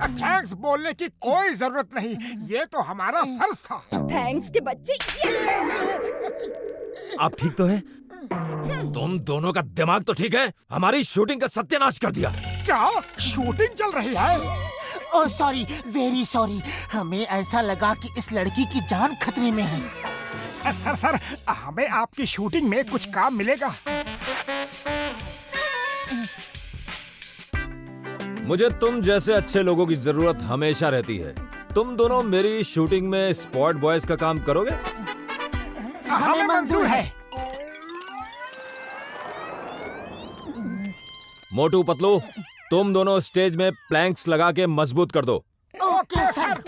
Thanks बोलने की कोई जरूरत नहीं, ये तो हमारा फर्ज था। थैंक्स के बच्चे आप ठीक तो हैं? तुम दोनों का दिमाग तो ठीक है? हमारी शूटिंग का सत्यानाश कर दिया। क्या शूटिंग चल रही है? Oh sorry, very sorry. हमें ऐसा लगा कि इस लड़की की जान खतरे में है। सर, हमें आपकी शूटिंग में कुछ काम मिलेगा। मुझे तुम जैसे अच्छे लोगों की जरूरत हमेशा रहती है। तुम दोनों मेरी शूटिंग में स्पॉट बॉयज का काम करोगे? हमें मंजूर है। मोटू पतलू, तुम दोनों स्टेज में प्लैंक्स लगा के मजबूत कर दो। Okay sir.